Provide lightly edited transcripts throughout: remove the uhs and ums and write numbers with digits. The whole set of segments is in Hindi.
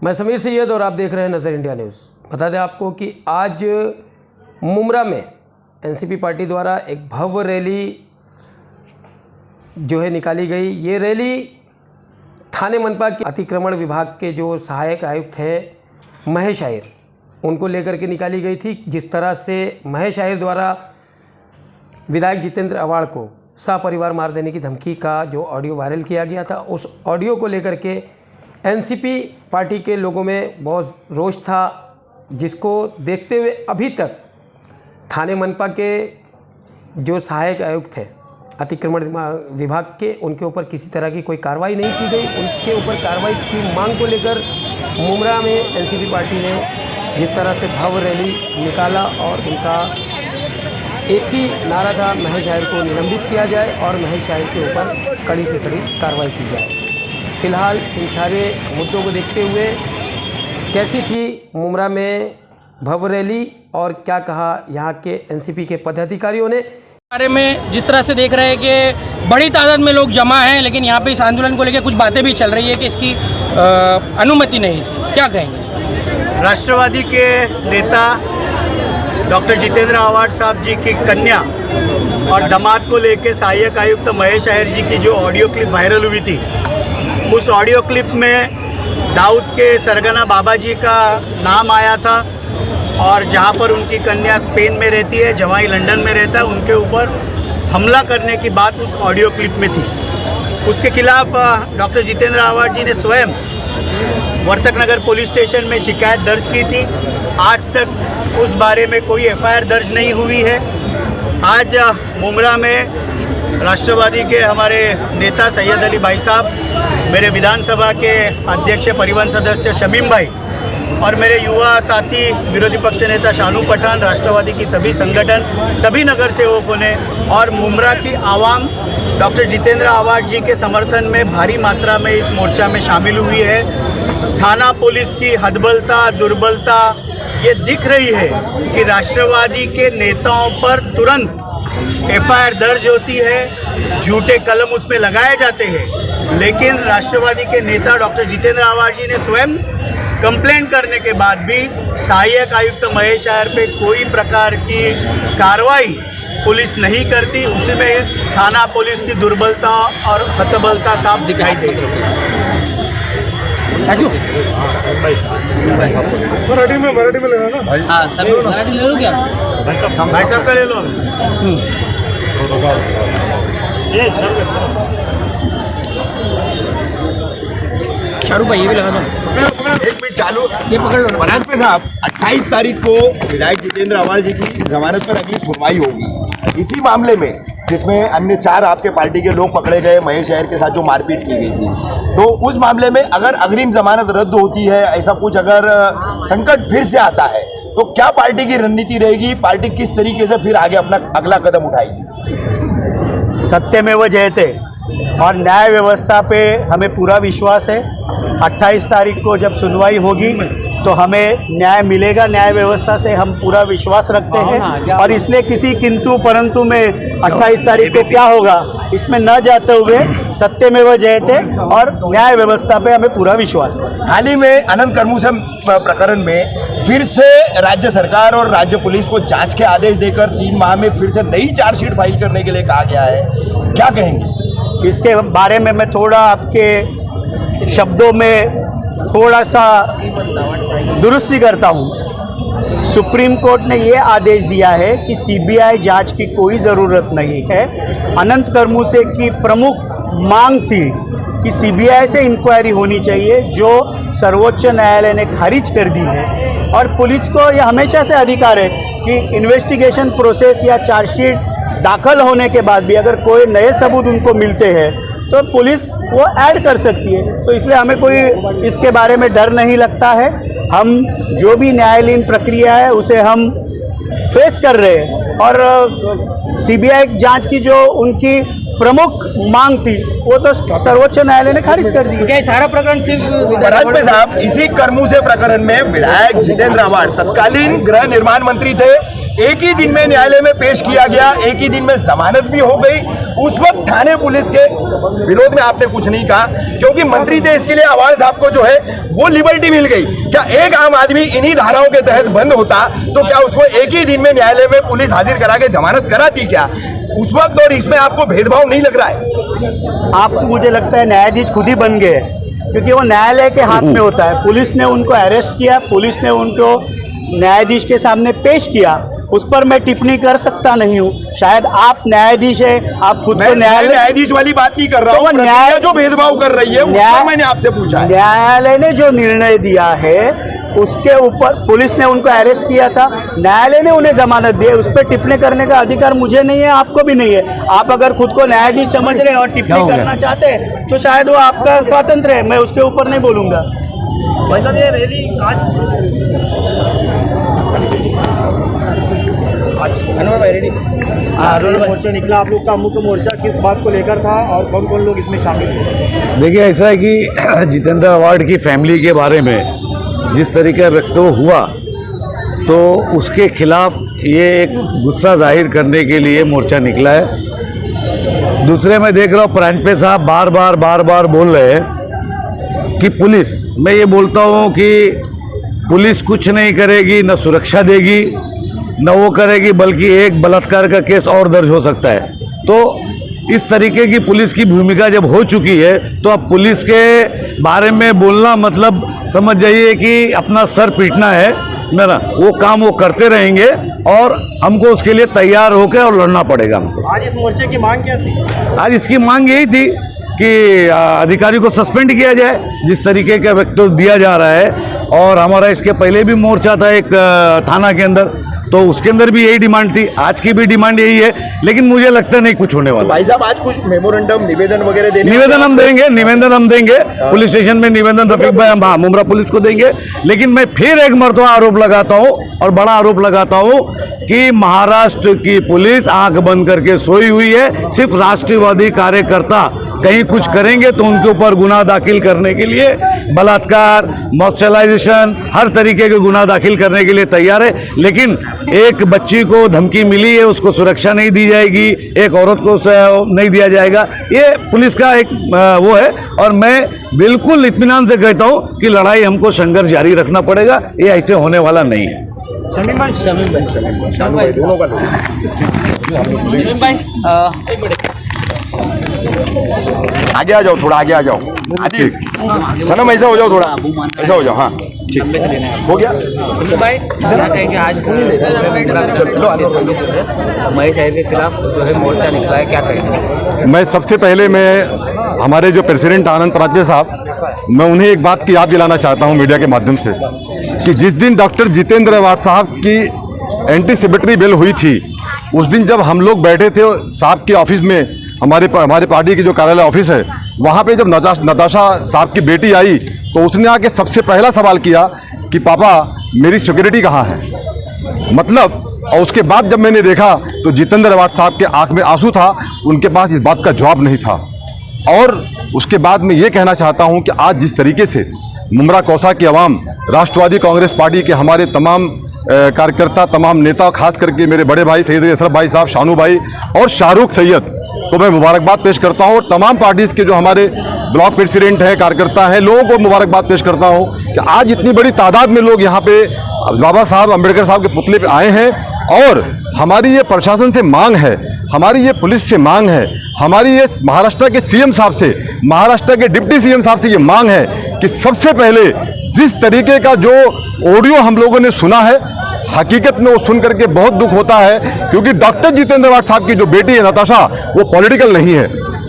मैं समीर सैयद और आप देख रहे हैं नज़र इंडिया न्यूज़। बता दें आपको कि आज मुमरा में एनसीपी पार्टी द्वारा एक भव्य रैली जो है निकाली गई। ये रैली थाने मनपा के अतिक्रमण विभाग के जो सहायक आयुक्त हैं महेश आहिर, उनको लेकर के निकाली गई थी। जिस तरह से महेश आहिर द्वारा विधायक जितेंद्र अवाड़ को सपरिवार मार देने की धमकी का जो ऑडियो वायरल किया गया था, उस ऑडियो को लेकर के एनसीपी पार्टी के लोगों में बहुत रोष था, जिसको देखते हुए अभी तक थाने मनपा के जो सहायक आयुक्त थे अतिक्रमण विभाग के, उनके ऊपर किसी तरह की कोई कार्रवाई नहीं की गई। उनके ऊपर कार्रवाई की मांग को लेकर मुमरा में एनसीपी पार्टी ने जिस तरह से भव्य रैली निकाला और उनका एक ही नारा था, महेश आहिर को निलंबित किया जाए और महेश आहिर के ऊपर कड़ी से कड़ी कार्रवाई की जाए। फिलहाल इन सारे मुद्दों को देखते हुए कैसी थी मुमरा में भव्य रैली और क्या कहा यहाँ के एनसीपी के पदाधिकारियों ने बारे में। जिस तरह से देख रहे हैं कि बड़ी तादाद में लोग जमा हैं, लेकिन यहाँ पे इस आंदोलन को लेकर कुछ बातें भी चल रही है कि इसकी अनुमति नहीं थी, क्या कहेंगे? राष्ट्रवादी के नेता डॉक्टर जितेंद्र अवाड़ साहब जी की कन्या और दामाद को लेकर सहायक आयुक्त महेश आहिर जी की जो ऑडियो क्लिप वायरल हुई थी, उस ऑडियो क्लिप में दाऊद के सरगना बाबा जी का नाम आया था और जहां पर उनकी कन्या स्पेन में रहती है, जवाई लंदन में रहता है, उनके ऊपर हमला करने की बात उस ऑडियो क्लिप में थी। उसके खिलाफ डॉक्टर जितेंद्र अवाड़ जी ने स्वयं वर्तक नगर पुलिस स्टेशन में शिकायत दर्ज की थी। आज तक उस बारे में कोई एफआईआर दर्ज नहीं हुई है। आज मुमरा में राष्ट्रवादी के हमारे नेता सैयद अली भाई साहब, मेरे विधानसभा के अध्यक्ष परिवहन सदस्य शमीम भाई और मेरे युवा साथी विरोधी पक्ष नेता शानू पठान, राष्ट्रवादी की सभी संगठन, सभी नगर सेवकों ने और मुमरा की आवाम डॉक्टर जितेंद्र अवाड़ जी के समर्थन में भारी मात्रा में इस मोर्चा में शामिल हुई है। थाना पुलिस की हदबलता, दुर्बलता ये दिख रही है कि राष्ट्रवादी के नेताओं पर तुरंत एफआईआर दर्ज होती है, झूठे कलम उसमें लगाए जाते हैं, लेकिन राष्ट्रवादी के नेता डॉक्टर जितेंद्र अवाड़ जी ने स्वयं कंप्लेंट करने के बाद भी सहायक आयुक्त महेश आहिर पे कोई प्रकार की कार्रवाई पुलिस नहीं करती। उसी में थाना पुलिस की दुर्बलता और हतबलता साफ दिखाई दे रही है। मराठी में लेना ना भाई। हाँ, सभी मराठी ले लो क्या? भाई साहब का ले लो। शाहरुख भाई ये भी लगा दो। एक मिनट चालू, ये पकड़ लो। परांजपे साहब, 28 तारीख को विधायक जितेंद्र अवाड़ जी की जमानत पर अगली सुनवाई होगी। इसी मामले में जिसमें अन्य 4 आपके पार्टी के लोग पकड़े गए, महेश आहिर के साथ जो मारपीट की गई थी, तो उस मामले में अगर अग्रिम जमानत रद्द होती है, ऐसा कुछ अगर संकट फिर से आता है, तो क्या पार्टी की रणनीति रहेगी? पार्टी किस तरीके से फिर आगे अपना अगला कदम उठाएगी? सत्यमेव जयते और न्याय व्यवस्था पे हमें पूरा विश्वास है। 28 तारीख को जब सुनवाई होगी तो हमें न्याय मिलेगा। न्याय व्यवस्था से हम पूरा विश्वास रखते हैं और इसलिए किसी किंतु परंतु में 28 तारीख को क्या होगा इसमें न जाते हुए सत्यमेव जयते और न्याय व्यवस्था पे हमें पूरा विश्वास है। हाल ही में अनंत कर्मुसम प्रकरण में फिर से राज्य सरकार और राज्य पुलिस को जांच के आदेश देकर 3 माह में फिर से नई चार्जशीट फाइल करने के लिए कहा गया है, क्या कहेंगे? इसके बारे में मैं थोड़ा आपके शब्दों में थोड़ा सा दुरुस्ती करता हूँ। सुप्रीम कोर्ट ने ये आदेश दिया है कि सीबीआई जांच की कोई ज़रूरत नहीं है। अनंत कर्मुसे की प्रमुख मांग थी कि सीबीआई से इंक्वायरी होनी चाहिए, जो सर्वोच्च न्यायालय ने खारिज कर दी है। और पुलिस को यह हमेशा से अधिकार है कि इन्वेस्टिगेशन प्रोसेस या चार्जशीट दाखिल होने के बाद भी अगर कोई नए सबूत उनको मिलते हैं तो पुलिस वो ऐड कर सकती है। तो इसलिए हमें कोई इसके बारे में डर नहीं लगता है। हम जो भी न्यायालयीन प्रक्रिया है उसे हम फेस कर रहे हैं और सीबीआई जांच की जो उनकी प्रमुख मांग थी वो तो सर्वोच्च न्यायालय ने खारिज कर दी। क्या सारा प्रकरण सिर्फ परांजपे साहब, इसी कर्मुसे प्रकरण में विधायक जितेंद्र अवाड़ तत्कालीन गृह निर्माण मंत्री थे, एक ही दिन में न्यायालय में पेश किया गया, एक ही दिन में जमानत भी हो गई। उस वक्त थाने पुलिस के विरोध में आपने कुछ नहीं कहा, क्योंकि मंत्री थे, इसके लिए अवाल साहब को जो है वो लिबर्टी मिल गई। क्या एक आम आदमी इन्हीं धाराओं के तहत बंद होता तो क्या उसको एक ही दिन में न्यायालय में पुलिस हाजिर करा के जमानत कराती क्या उस वक्त? और इसमें आपको भेदभाव नहीं लग रहा है? आप, मुझे लगता है न्यायाधीश खुद ही बन गए, क्योंकि वो न्यायालय के हाथ में होता है। पुलिस ने उनको अरेस्ट किया, पुलिस ने उनको न्यायाधीश के सामने पेश किया, उस पर मैं टिप्पणी कर सकता नहीं हूँ। शायद आप न्यायाधीश है, आप खुद को न्यायाधीश वाली बात नहीं कर रहा हूँ, प्रक्रिया जो भेदभाव कर रही है उस पर मैंने आपसे पूछा है। न्यायालय ने जो निर्णय दिया है उसके ऊपर पुलिस ने उनको अरेस्ट किया था, न्यायालय ने उन्हें जमानत दी, उस पर टिप्पणी करने का अधिकार मुझे नहीं है, आपको भी नहीं है। आप अगर खुद को न्यायाधीश समझ रहे हैं और टिप्पणी करना चाहते हैं तो शायद वो आपका स्वातंत्र है, मैं उसके ऊपर नहीं बोलूँगा। भाई साहब, ये रैली आज मोर्चा निकला, आप लोग का मुख्य मोर्चा किस बात को लेकर था और कौन कौन लोग इसमें शामिल हुए? देखिए, ऐसा है कि जितेंद्र अवार्ड की फैमिली के बारे में जिस तरीके का वक्तव्य हुआ तो उसके खिलाफ ये एक गुस्सा जाहिर करने के लिए मोर्चा निकला है। दूसरे मैं देख रहा हूँ प्रांजपे साहब बार बार बोल रहे हैं कि पुलिस, मैं ये बोलता हूँ कि पुलिस कुछ नहीं करेगी, न सुरक्षा देगी न वो करेगी, बल्कि एक बलात्कार का केस और दर्ज हो सकता है। तो इस तरीके की पुलिस की भूमिका जब हो चुकी है तो अब पुलिस के बारे में बोलना मतलब समझ जाइए कि अपना सर पीटना है ना। वो काम वो करते रहेंगे और हमको उसके लिए तैयार होकर और लड़ना पड़ेगा हमको। आज इस मोर्चे की मांग क्या थी? आज इसकी मांग यही थी कि अधिकारी को सस्पेंड किया जाए, जिस तरीके का वक्तव्य दिया जा रहा है। और हमारा इसके पहले भी मोर्चा था एक थाना के अंदर, तो उसके अंदर भी यही डिमांड थी, आज की भी डिमांड यही है, लेकिन मुझे लगता नहीं कुछ होने वाला। भाई साहब, आज कुछ मेमोरेंडम निवेदन वगैरह देने, निवेदन हम देंगे पुलिस स्टेशन में निवेदन रफीक भाई हम मुमरा पुलिस को देंगे। लेकिन मैं फिर एक मरतबा आरोप लगाता हूँ और बड़ा आरोप लगाता हूँ कि महाराष्ट्र की पुलिस आंख बंद करके सोई हुई है। सिर्फ राष्ट्रवादी कार्यकर्ता कहीं कुछ करेंगे तो उनके ऊपर गुनाह दाखिल करने के लिए बलात्कार, मॉर्शलाइजेशन, हर तरीके के गुनाह दाखिल करने के लिए तैयार है। लेकिन एक बच्ची को धमकी मिली है, उसको सुरक्षा नहीं दी जाएगी, एक औरत को नहीं दिया जाएगा, ये पुलिस का एक वो है। और मैं बिल्कुल इत्मीनान से कहता हूँ कि लड़ाई हमको संघर्ष जारी रखना पड़ेगा, ये ऐसे होने वाला नहीं है। शमीम भाई दोनों का आगे आ जाओ, थोड़ा आगे आ जाओ। आदिल, सनम ऐसा हो जाओ, थोड़ा ऐसा हो जाओ। हाँ ठीक हो गया भाई, क्या कहेंगे आज महेश अय्यर के खिलाफ जो है मोर्चा निकला है, क्या कहेंगे? मैं सबसे पहले हमारे जो प्रेसिडेंट आनंद प्रांजपे साहब, मैं उन्हें एक बात की याद दिलाना चाहता हूं मीडिया के माध्यम से कि जिस दिन डॉक्टर जितेंद्र अवार्ड साहब की एंटीसिपेटरी बिल हुई थी, उस दिन जब हम लोग बैठे थे साहब के ऑफिस में, हमारे पार्टी की जो कार्यालय ऑफिस है वहाँ पे, जब नताशा साहब की बेटी आई तो उसने आके सबसे पहला सवाल किया कि पापा मेरी सिक्योरिटी कहाँ है, मतलब। और उसके बाद जब मैंने देखा तो जितेंद्र अवार्ड साहब के आंख में आंसू था, उनके पास इस बात का जवाब नहीं था। और उसके बाद मैं ये कहना चाहता हूँ कि आज जिस तरीके से मुमरा कौसा की आवाम, राष्ट्रवादी कांग्रेस पार्टी के हमारे तमाम कार्यकर्ता, तमाम नेता, खास करके मेरे बड़े भाई सैयद अशरफ भाई साहब, शानू भाई और शाहरुख सैयद को मैं मुबारकबाद पेश करता हूँ। और तमाम पार्टीज़ के जो हमारे ब्लॉक प्रेसिडेंट हैं, कार्यकर्ता हैं, लोगों को मुबारकबाद पेश करता हूँ कि आज इतनी बड़ी तादाद में लोग यहाँ पे बाबा साहब अम्बेडकर साहब के पुतले पे आए हैं। और हमारी ये प्रशासन से मांग है, हमारी ये पुलिस से मांग है, हमारी ये महाराष्ट्र के सीएम साहब से, महाराष्ट्र के डिप्टी सीएम साहब से ये मांग है कि सबसे पहले जिस तरीके का जो ऑडियो हम लोगों ने सुना है, हकीकत में वो सुन करके बहुत दुख होता है, क्योंकि डॉक्टर जितेंद्र अवार्ड साहब की जो बेटी है नताशा, वो पॉलिटिकल नहीं है।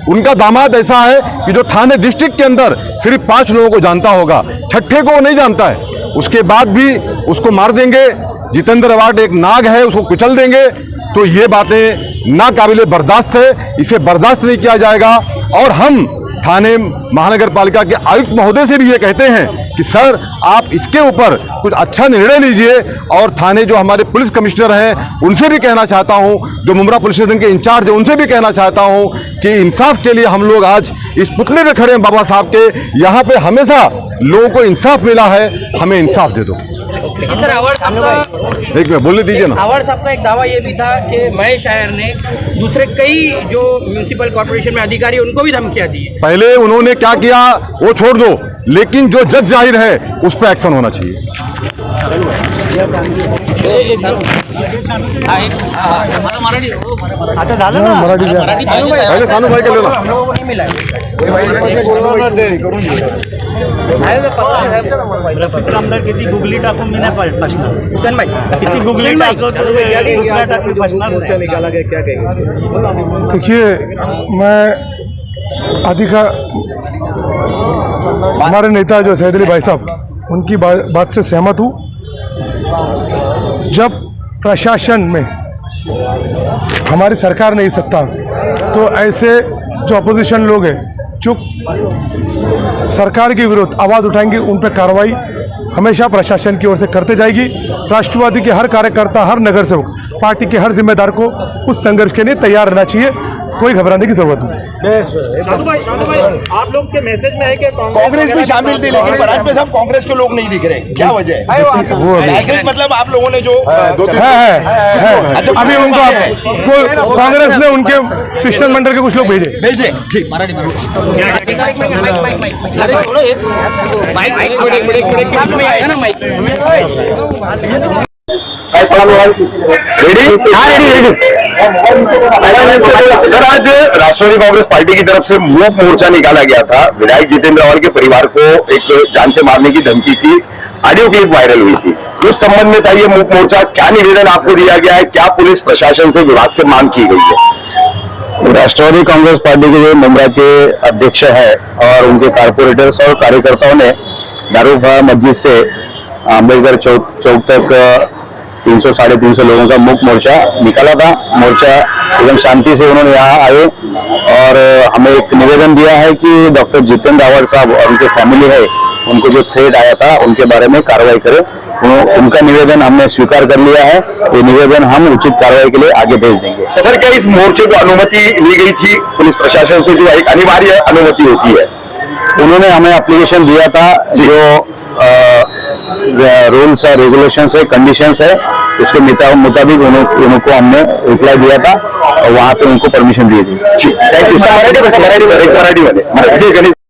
उनका दामाद ऐसा है कि जो थाने डिस्ट्रिक्ट के अंदर सिर्फ 5 लोगों को जानता होगा, छठे को वो नहीं जानता है। उसके बाद भी उसको मार देंगे। जितेंद्र अवार्ड एक नाग है, उसको कुचल देंगे। तो ये बातें नाकाबिले बर्दाश्त है, इसे बर्दाश्त नहीं किया जाएगा। और हम थाने महानगर पालिका के आयुक्त महोदय से भी ये कहते हैं कि सर आप इसके ऊपर कुछ अच्छा निर्णय लीजिए। और थाने जो हमारे पुलिस कमिश्नर हैं उनसे भी कहना चाहता हूं, जो मुमरा पुलिस स्टेशन के इंचार्ज हैं उनसे भी कहना चाहता हूं कि इंसाफ के लिए हम लोग आज इस पुतले में खड़े हैं बाबा साहब के। यहाँ पे हमेशा लोगों को इंसाफ मिला है, हमें इंसाफ दे दो। लेकिन सर आवाड़ साहब का एक मिनट बोलने दीजिए ना। आवाड़ साहब का एक दावा ये भी था कि महेश आयर ने दूसरे कई जो म्यूनिसिपल कॉर्पोरेशन में अधिकारी उनको भी धमकियां दी है। पहले उन्होंने क्या किया वो छोड़ दो, लेकिन जो जज जाहिर है उस पर एक्शन होना चाहिए। आता झालं ना पहले सानू भाई का लेना। हम लोगों को नहीं मिला है। ट्रॅफिक आमदार किती गुगली टाकून मी नाही फसणार. हुसैन भाई किती गुगली टाकतो दुसऱ्या टाकून फसणार मोर्चा निकाला गया क्या कहेंगे? देखिए मैं हमारे नेता जो सैयद अली भाई साहब उनकी बात से सहमत हूँ। जब प्रशासन में हमारी सरकार नहीं सत्ता तो ऐसे जो अपोजिशन लोग हैं जो सरकार के विरुद्ध आवाज़ उठाएंगे उन पर कार्रवाई हमेशा प्रशासन की ओर से करते जाएगी। राष्ट्रवादी के हर कार्यकर्ता, हर नगर सेवक, पार्टी के हर जिम्मेदार को उस संघर्ष के लिए तैयार रहना चाहिए, कोई घबराने की जरूरत नहीं। साधु भाई आप लोग के मैसेज में है कि कांग्रेस भी शामिल थी, लेकिन बरात में सब कांग्रेस के लोग नहीं दिख रहे, क्या वजह है? मैसेज मतलब आप लोगों ने जो है। अभी उनको कांग्रेस ने उनके शिष्टमंडल के कुछ लोग भेजे। ठीक। सर आज राष्ट्रवादी कांग्रेस पार्टी की तरफ से मूक मोर्चा निकाला गया था। विधायक जितेंद्र रावत के परिवार को एक जान से मारने की धमकी की ऑडियो क्लिप वायरल हुई थी। उस संबंध में था ये मूक मोर्चा, क्या निवेदन आपको दिया गया है, क्या पुलिस प्रशासन से विभाग से मांग की गई है? राष्ट्रवादी कांग्रेस पार्टी के जो मुंबई के अध्यक्ष है और उनके कारपोरेटर्स और कार्यकर्ताओं ने दारूफा मस्जिद से अम्बेडकर चौक तक 300-350 लोगों का मुक्त मोर्चा निकाला था। मोर्चा एकदम शांति से उन्होंने यहाँ आए और हमें एक निवेदन दिया है कि डॉक्टर जितेंद्र रावत साहब और उनके फैमिली है उनको जो थ्रेट आया था उनके बारे में कार्रवाई करें। उनका निवेदन हमने स्वीकार कर लिया है। ये निवेदन हम उचित कार्रवाई के लिए आगे भेज देंगे। सर क्या इस मोर्चे को अनुमति ली गई थी पुलिस प्रशासन से, जो एक अनिवार्य अनुमति होती है? उन्होंने हमें एप्लीकेशन दिया था, जो रूल्स है, रेगुलेशंस है, कंडीशंस है, उसके मुताबिक उनको हमने रिप्लाई दिया था और वहाँ पे उनको परमिशन दी थी। Thank you sir. मराठी वाले